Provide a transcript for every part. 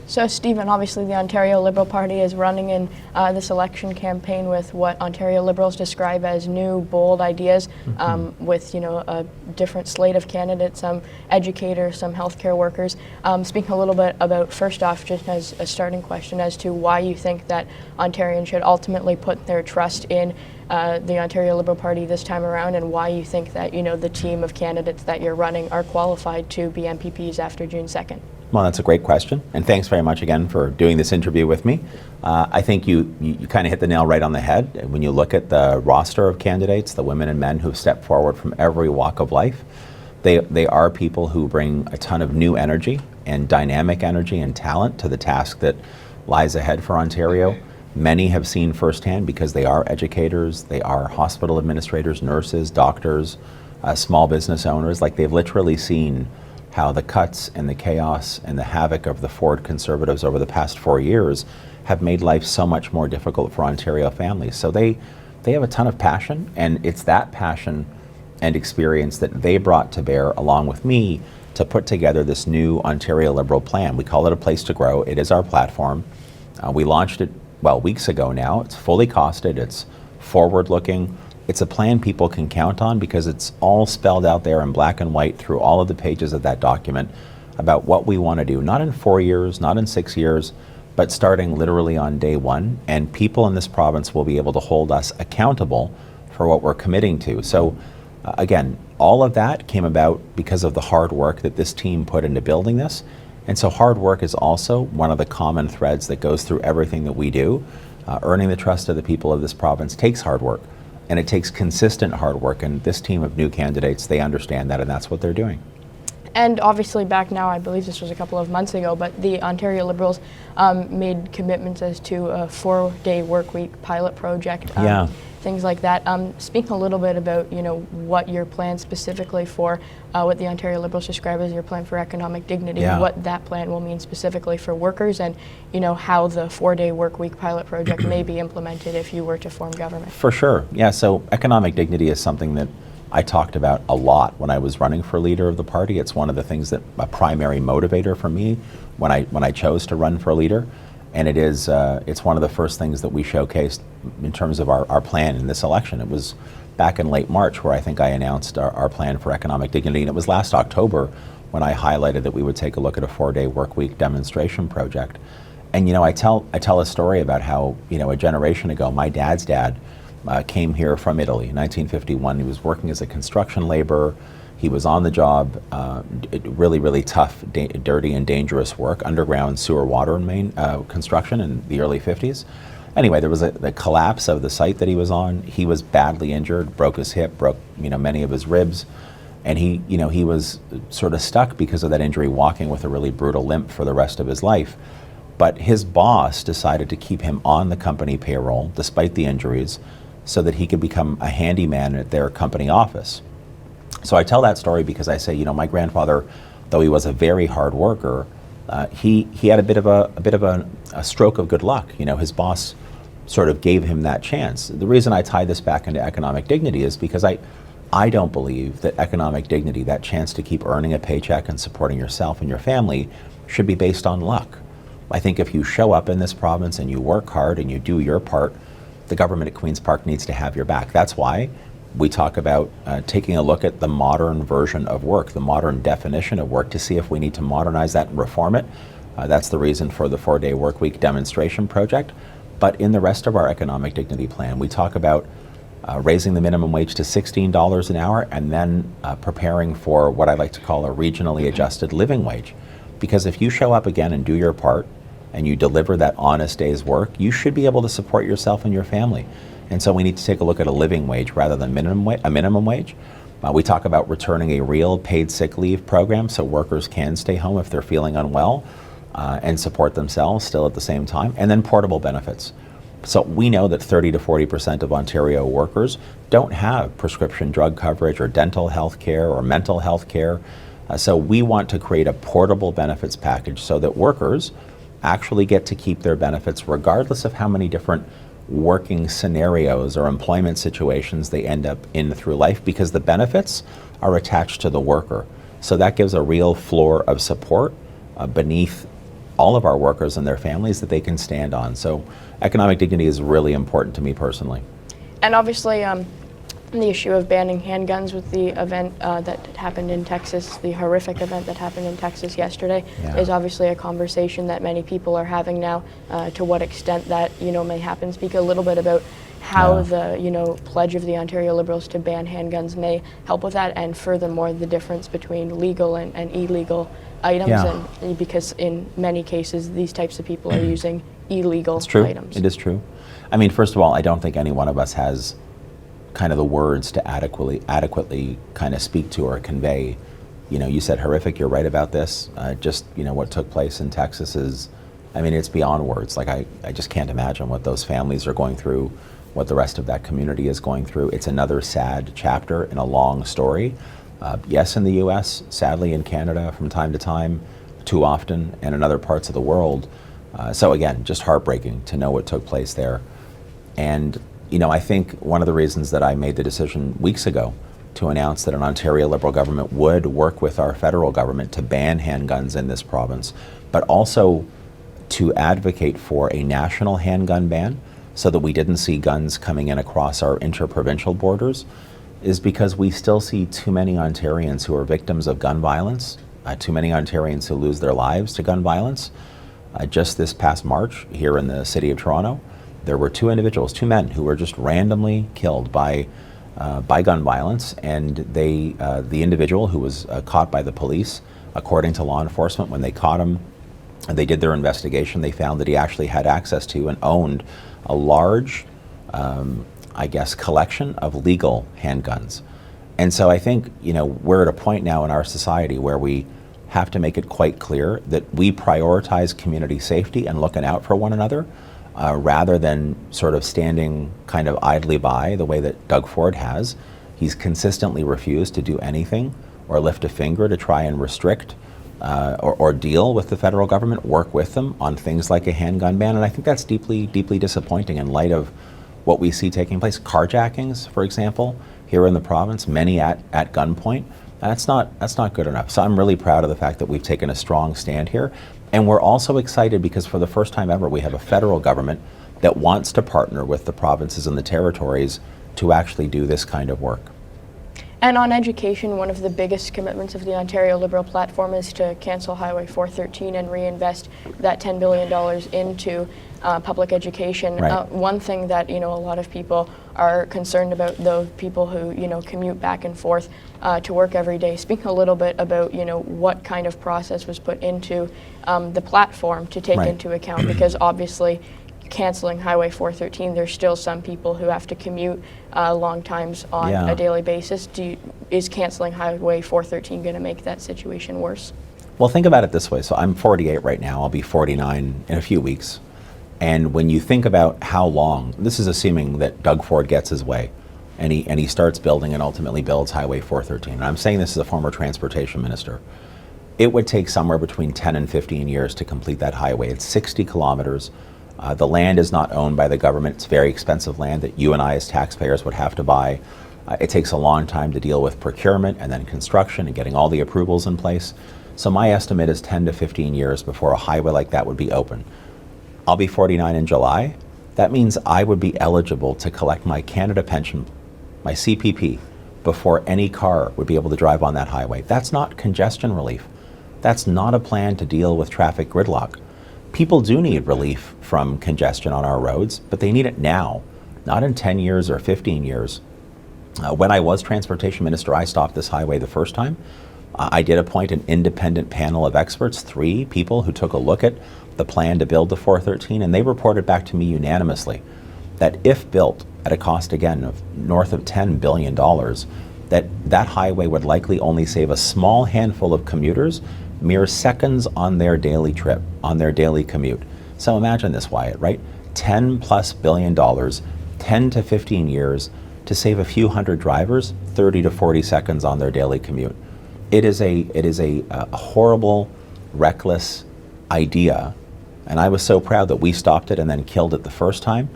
So, Stephen, obviously the Ontario Liberal Party is running in this election campaign with what Ontario Liberals describe as new, bold ideas, with a different slate of candidates, some educators, some healthcare workers. Speaking a little bit about, first off, just as a starting question, as to why you think that Ontarians should ultimately put their trust in the Ontario Liberal Party this time around, and why you think that the team of candidates that you're running are qualified to be MPPs after June 2nd. Well, that's a great question, and thanks very much again for doing this interview with me. I think you kind of hit the nail right on the head. When you look at the roster of candidates, the women and men who've stepped forward from every walk of life, they are people who bring a ton of new energy and dynamic energy and talent to the task that lies ahead for Ontario. Many have seen firsthand, because they are educators, they are hospital administrators, nurses, doctors, small business owners. Like, they've literally seen how the cuts and the chaos and the havoc of the Ford Conservatives over the past 4 years have made life so much more difficult for Ontario families. So they have a ton of passion, and it's that passion and experience that they brought to bear along with me to put together this new Ontario Liberal plan. We call it A Place to Grow. It is our platform. We launched it, weeks ago now. It's fully costed, it's forward-looking. It's a plan people can count on, because it's all spelled out there in black and white through all of the pages of that document about what we want to do, not in 4 years, not in 6 years, but starting literally on day one. And people in this province will be able to hold us accountable for what we're committing to. So again, all of that came about because of the hard work that this team put into building this. And so hard work is also one of the common threads that goes through everything that we do. Earning the trust of the people of this province takes hard work. And it takes consistent hard work, and this team of new candidates, they understand that, and that's what they're doing. And obviously back now, I believe this was a couple of months ago, but the Ontario Liberals made commitments as to a 4-day work week pilot project, things like that. Speak a little bit about what your plan specifically for what the Ontario Liberals describe as your plan for economic dignity, and what that plan will mean specifically for workers, and how the 4-day work week pilot project may be implemented if you were to form government. For sure, yeah. So economic dignity is something that I talked about a lot when I was running for leader of the party. It's one of the things that a primary motivator for me when I chose to run for leader. And it is it's one of the first things that we showcased in terms of our plan in this election. It was back in late March where I think I announced our plan for economic dignity, and it was last October when I highlighted that we would take a look at a 4-day work week demonstration project. And I tell a story about how a generation ago, my dad's dad came here from Italy in 1951. He was working as a construction laborer. He was on the job, really, really tough, dirty and dangerous work, underground sewer, water and main construction in the early 50s. Anyway, there was the collapse of the site that he was on. He was badly injured, broke his hip, broke many of his ribs, and he was sort of stuck because of that injury, walking with a really brutal limp for the rest of his life. But his boss decided to keep him on the company payroll despite the injuries, so that he could become a handyman at their company office. So I tell that story because I say, my grandfather, though he was a very hard worker, he had a bit of a stroke of good luck. His boss sort of gave him that chance. The reason I tie this back into economic dignity is because I don't believe that economic dignity, that chance to keep earning a paycheck and supporting yourself and your family, should be based on luck. I think if you show up in this province and you work hard and you do your part, the government at Queen's Park needs to have your back. That's why we talk about taking a look at the modern version of work, the modern definition of work, to see if we need to modernize that and reform it. That's the reason for the 4-day work week demonstration project. But in the rest of our economic dignity plan, we talk about raising the minimum wage to $16 an hour, and then preparing for what I like to call a regionally adjusted living wage. Because if you show up again and do your part, and you deliver that honest day's work, you should be able to support yourself and your family. And so we need to take a look at a living wage rather than a minimum wage. We talk about returning a real paid sick leave program so workers can stay home if they're feeling unwell and support themselves still at the same time. And then portable benefits. So we know that 30 to 40% of Ontario workers don't have prescription drug coverage or dental health care or mental health care. So we want to create a portable benefits package so that workers actually get to keep their benefits regardless of how many different working scenarios or employment situations they end up in through life, because the benefits are attached to the worker. So that gives a real floor of support beneath all of our workers and their families that they can stand on. So economic dignity is really important to me personally. And obviously, the issue of banning handguns with the event that happened in Texas, the horrific event that happened in Texas yesterday, is obviously a conversation that many people are having now. To what extent that may happen. Speak a little bit about how the pledge of the Ontario Liberals to ban handguns may help with that, and furthermore the difference between legal and illegal items, and because in many cases these types of people are using illegal items. It is true. I mean, first of all, I don't think any one of us has kind of the words to adequately kind of speak to or convey. You said horrific, you're right about this. Just what took place in Texas is, I mean, it's beyond words. Like I just can't imagine what those families are going through, what the rest of that community is going through. It's another sad chapter in a long story. Yes, in the US, sadly in Canada from time to time, too often, and in other parts of the world. So again, just heartbreaking to know what took place there. And I think one of the reasons that I made the decision weeks ago to announce that an Ontario Liberal government would work with our federal government to ban handguns in this province, but also to advocate for a national handgun ban so that we didn't see guns coming in across our interprovincial borders, is because we still see too many Ontarians who are victims of gun violence, too many Ontarians who lose their lives to gun violence. Just this past March, here in the city of Toronto, there were two men who were just randomly killed by gun violence, and the individual who was caught by the police, according to law enforcement, when they caught him, and they did their investigation, they found that he actually had access to and owned a large, collection of legal handguns. And so I think, we're at a point now in our society where we have to make it quite clear that we prioritize community safety and looking out for one another, rather than sort of standing kind of idly by the way that Doug Ford has. He's consistently refused to do anything or lift a finger to try and restrict or deal with the federal government, work with them on things like a handgun ban. And I think that's deeply, deeply disappointing in light of what we see taking place. Carjackings, for example, here in the province, many at gunpoint. That's not good enough. So I'm really proud of the fact that we've taken a strong stand here. And we're also excited because for the first time ever, we have a federal government that wants to partner with the provinces and the territories to actually do this kind of work. And on education, one of the biggest commitments of the Ontario Liberal platform is to cancel Highway 413 and reinvest that $10 billion into public education. Right. One thing that a lot of people are concerned about, though, people who commute back and forth to work every day. Speak a little bit about what kind of process was put into the platform to take into account, because obviously canceling Highway 413, there's still some people who have to commute long times on a daily basis. Is canceling Highway 413 going to make that situation worse? Well, think about it this way. So I'm 48 right now. I'll be 49 in a few weeks. And when you think about how long, this is assuming that Doug Ford gets his way, and he starts building and ultimately builds Highway 413. And I'm saying this as a former transportation minister. It would take somewhere between 10 and 15 years to complete that highway. It's 60 kilometers. The land is not owned by the government. It's very expensive land that you and I as taxpayers would have to buy. It takes a long time to deal with procurement and then construction and getting all the approvals in place. So my estimate is 10 to 15 years before a highway like that would be open. I'll be 49 in July. That means I would be eligible to collect my Canada pension, my CPP, before any car would be able to drive on that highway. That's not congestion relief. That's not a plan to deal with traffic gridlock. People do need relief from congestion on our roads, but they need it now, not in 10 years or 15 years. When I was transportation minister, I stopped this highway the first time. I did appoint an independent panel of experts, 3 people who took a look at the plan to build the 413, and they reported back to me unanimously that if built at a cost, again, of north of $10 billion, that highway would likely only save a small handful of commuters mere seconds on their daily trip, on their daily commute. So imagine this, Wyatt, right? $10+ billion, 10 to 15 years to save a few hundred drivers 30 to 40 seconds on their daily commute. It is a horrible, reckless idea, and I was so proud that we stopped it and then killed it the first time.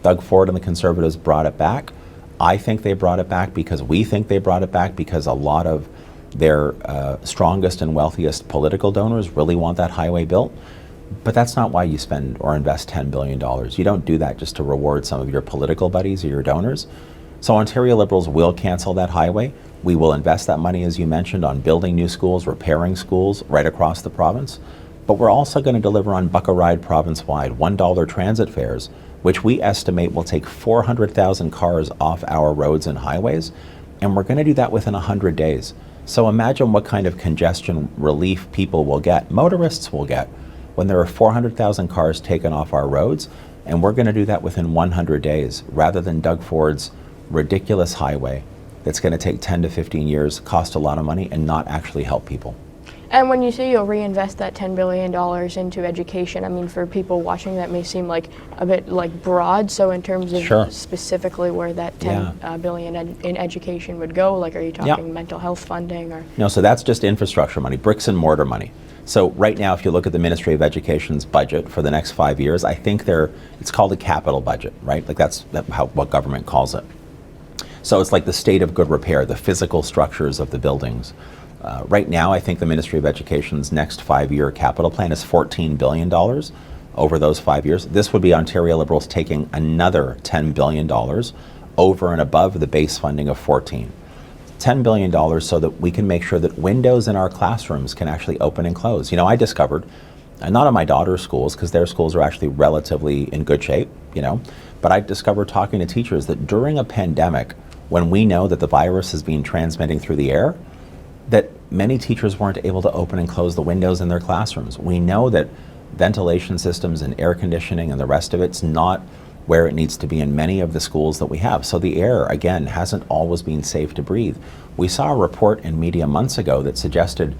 Doug Ford and the Conservatives brought it back. I think they brought it back because we think they brought it back because a lot of their strongest and wealthiest political donors really want that highway built. But that's not why you spend or invest $10 billion. You don't do that just to reward some of your political buddies or your donors. So Ontario Liberals will cancel that highway. We will invest that money, as you mentioned, on building new schools, repairing schools right across the province. But we're also going to deliver on Buck a Ride province-wide, $1 transit fares, which we estimate will take 400,000 cars off our roads and highways. And we're going to do that within 100 days. So imagine what kind of congestion relief people will get, motorists will get, when there are 400,000 cars taken off our roads. And we're going to do that within 100 days, rather than Doug Ford's ridiculous highway that's going to take 10 to 15 years, cost a lot of money, and not actually help people. And when you say you'll reinvest that $10 billion into education, I mean, for people watching, that may seem like a bit like broad. So in terms of Sure. specifically where that $10 billion in education would go, like, are you talking mental health funding or? No, so that's just infrastructure money, bricks and mortar money. So right now, if you look at the Ministry of Education's budget for the next 5 years, I think it's called a capital budget, right? Like that's what government calls it. So it's like the state of good repair, the physical structures of the buildings. Right now, I think the Ministry of Education's next 5-year capital plan is $14 billion over those 5 years. This would be Ontario Liberals taking another $10 billion over and above the base funding of $14. $10 billion so that we can make sure that windows in our classrooms can actually open and close. You know, I discovered, not in my daughter's schools, because their schools are actually relatively in good shape, you know, but I discovered talking to teachers that during a pandemic, when we know that the virus is being transmitting through the air, that many teachers weren't able to open and close the windows in their classrooms. We know that ventilation systems and air conditioning and the rest of it's not where it needs to be in many of the schools that we have. So the air, again, hasn't always been safe to breathe. We saw a report in media months ago that suggested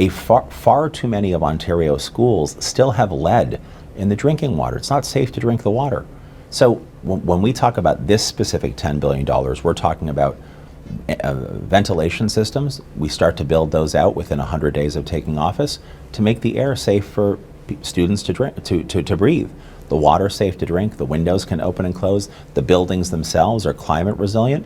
far too many of Ontario's schools still have lead in the drinking water. It's not safe to drink the water. So when we talk about this specific $10 billion, we're talking about ventilation systems. We start to build those out within 100 days of taking office to make the air safe for students to drink, to breathe. The water safe to drink, the windows can open and close, the buildings themselves are climate resilient.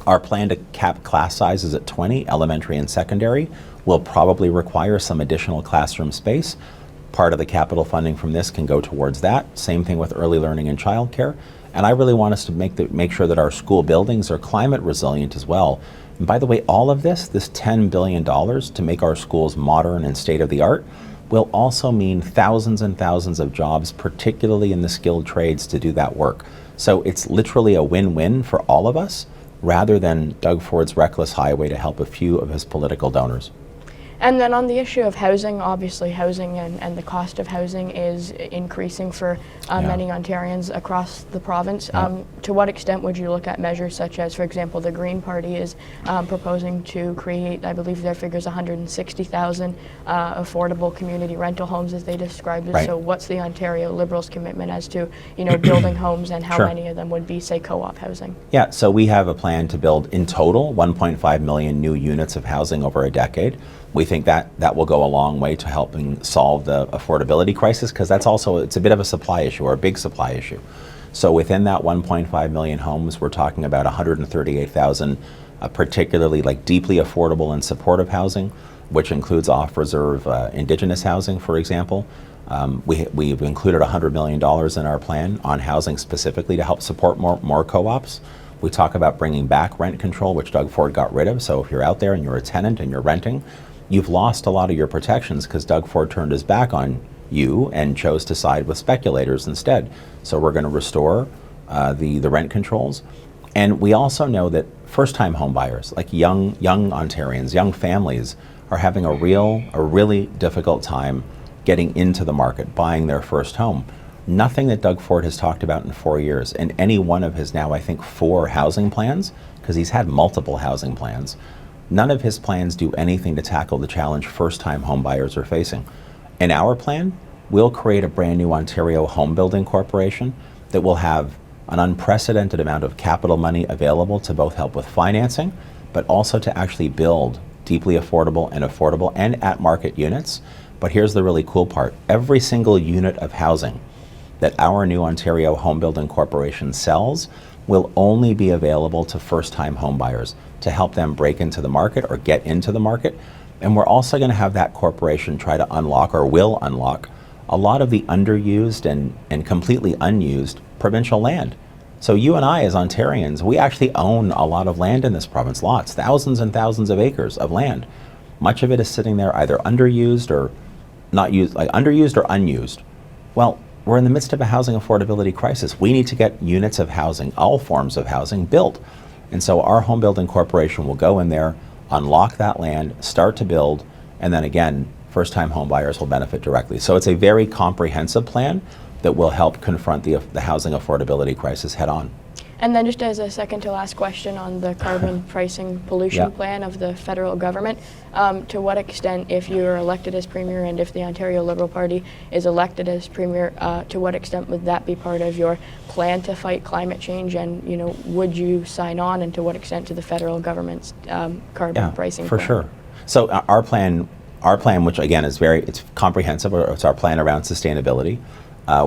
Our plan to cap class sizes at 20, elementary and secondary, will probably require some additional classroom space. Part of the capital funding from this can go towards that. Same thing with early learning and childcare. And I really want us to make sure that our school buildings are climate resilient as well. And by the way, all of this $10 billion to make our schools modern and state-of-the-art, will also mean thousands and thousands of jobs, particularly in the skilled trades, to do that work. So it's literally a win-win for all of us, rather than Doug Ford's reckless highway to help a few of his political donors. And then on the issue of housing, obviously housing and the cost of housing is increasing for many Ontarians across the province. To what extent would you look at measures such as, for example, the Green Party is proposing to create, I believe their figures, 160,000 affordable community rental homes, as they described it. Right. So what's the Ontario Liberals' commitment as to, you know, building homes, and how many of them would be, say, co-op housing? Yeah, so we have a plan to build in total 1.5 million new units of housing over a decade. We think that will go a long way to helping solve the affordability crisis, because that's also, it's a bit of a supply issue, or a big supply issue. So within that 1.5 million homes, we're talking about 138,000 particularly like deeply affordable and supportive housing, which includes off-reserve Indigenous housing, for example. We've included $100 million in our plan on housing specifically to help support more co-ops. We talk about bringing back rent control, which Doug Ford got rid of. So if you're out there and you're a tenant and you're renting, you've lost a lot of your protections because Doug Ford turned his back on you and chose to side with speculators instead. So we're going to restore the rent controls. And we also know that first-time home buyers, like young Ontarians, young families, are having a really difficult time getting into the market, buying their first home. Nothing that Doug Ford has talked about in 4 years, and any one of his now, I think, 4 housing plans, because he's had multiple housing plans, none of his plans do anything to tackle the challenge first-time home buyers are facing. In our plan, we'll create a brand new Ontario Home Building Corporation that will have an unprecedented amount of capital money available to both help with financing, but also to actually build deeply affordable and at-market units. But here's the really cool part. Every single unit of housing that our new Ontario Home Building Corporation sells will only be available to first-time home buyers to help them break into the market or get into the market. And we're also going to have that corporation try to unlock, or will unlock, a lot of the underused and completely unused provincial land. So you and I as Ontarians, we actually own a lot of land in this province, lots, thousands and thousands of acres of land. Much of it is sitting there either underused or not used, like underused or unused. Well, we're in the midst of a housing affordability crisis. We need to get units of housing, all forms of housing, built. And so our home building corporation will go in there, unlock that land, start to build, and then again, first-time home buyers will benefit directly. So it's a very comprehensive plan that will help confront the housing affordability crisis head on. And then just as a second to last question on the carbon pricing pollution plan of the federal government, to what extent, if you're elected as Premier and if the Ontario Liberal Party is elected as Premier, to what extent would that be part of your plan to fight climate change, and would you sign on, and to what extent to the federal government's carbon pricing for plan? sure. So our plan, which again is it's comprehensive, it's our plan around sustainability.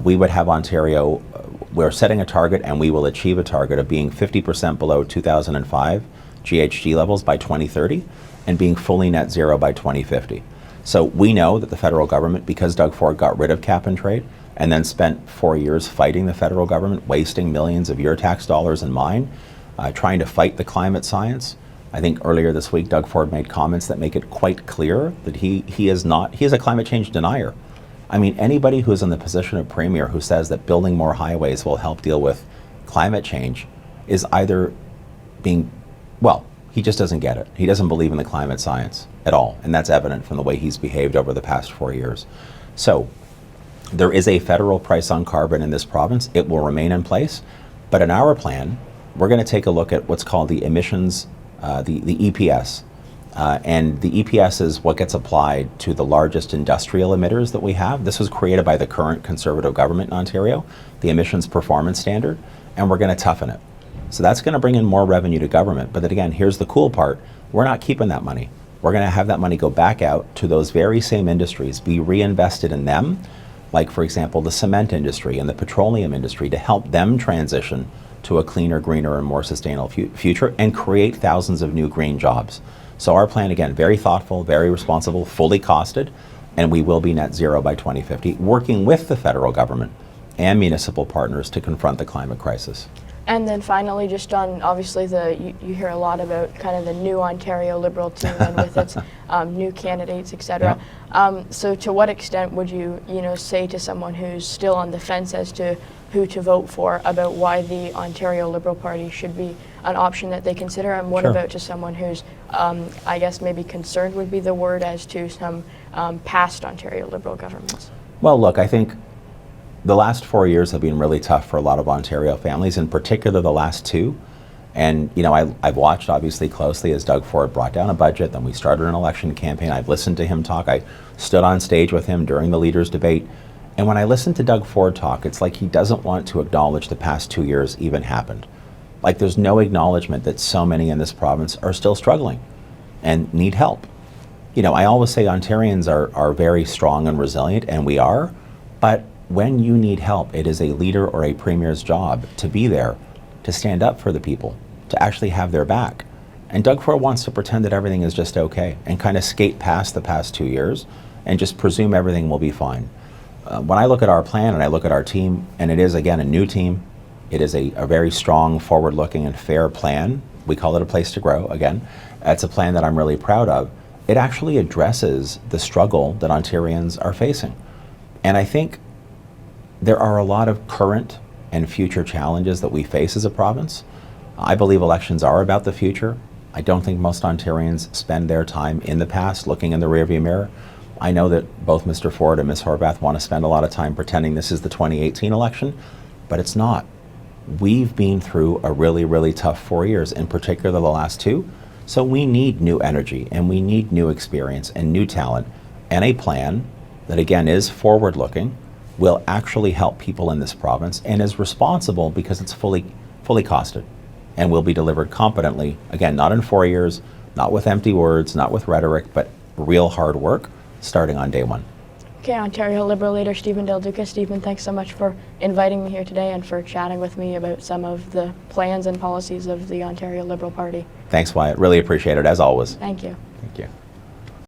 We would have Ontario, we're setting a target and we will achieve a target of being 50% below 2005 GHG levels by 2030 and being fully net zero by 2050. So we know that the federal government, because Doug Ford got rid of cap and trade and then spent 4 years fighting the federal government, wasting millions of your tax dollars and mine, trying to fight the climate science. I think earlier this week, Doug Ford made comments that make it quite clear that he is a climate change denier. I mean, anybody who's in the position of Premier who says that building more highways will help deal with climate change is either he just doesn't get it. He doesn't believe in the climate science at all, and that's evident from the way he's behaved over the past 4 years. So there is a federal price on carbon in this province. It will remain in place, but in our plan, we're going to take a look at what's called the emissions, the EPS. And the EPS is what gets applied to the largest industrial emitters that we have. This was created by the current Conservative government in Ontario, the Emissions Performance Standard, and we're going to toughen it. So that's going to bring in more revenue to government. But then again, here's the cool part. We're not keeping that money. We're going to have that money go back out to those very same industries, be reinvested in them, like, for example, the cement industry and the petroleum industry, to help them transition to a cleaner, greener, and more sustainable future and create thousands of new green jobs. So our plan, again, very thoughtful, very responsible, fully costed, and we will be net zero by 2050, working with the federal government and municipal partners to confront the climate crisis. And then finally, just on, obviously, you hear a lot about kind of the new Ontario Liberal team and with its new candidates, et cetera. So to what extent would you, say to someone who's still on the fence as to who to vote for about why the Ontario Liberal Party should be an option that they consider, and what about to someone who's, I guess maybe concerned would be the word, as to some past Ontario Liberal governments? Well, look, I think the last 4 years have been really tough for a lot of Ontario families, in particular the last two. And I've watched obviously closely as Doug Ford brought down a budget, then we started an election campaign. I've listened to him talk. I stood on stage with him during the leaders' debate. And when I listen to Doug Ford talk, it's like he doesn't want to acknowledge the past 2 years even happened. Like there's no acknowledgement that so many in this province are still struggling and need help. I always say Ontarians are very strong and resilient, and we are, but when you need help, it is a leader or a premier's job to be there, to stand up for the people, to actually have their back. And Doug Ford wants to pretend that everything is just okay and kind of skate past the past 2 years and just presume everything will be fine. When I look at our plan and I look at our team, and it is, again, a new team, it is a very strong, forward-looking and fair plan. We call it a place to grow, again. It's a plan that I'm really proud of. It actually addresses the struggle that Ontarians are facing. And I think there are a lot of current and future challenges that we face as a province. I believe elections are about the future. I don't think most Ontarians spend their time in the past looking in the rearview mirror. I know that both Mr. Ford and Ms. Horvath want to spend a lot of time pretending this is the 2018 election, but it's not. We've been through a really, really tough 4 years, in particular the last two, so we need new energy and we need new experience and new talent, and a plan that, again, is forward-looking, will actually help people in this province, and is responsible because it's fully costed and will be delivered competently, again, not in 4 years, not with empty words, not with rhetoric, but real hard work starting on day one. Okay, Ontario Liberal leader Stephen Del Duca. Stephen, thanks so much for inviting me here today and for chatting with me about some of the plans and policies of the Ontario Liberal Party. Thanks, Wyatt. Really appreciate it, as always. Thank you.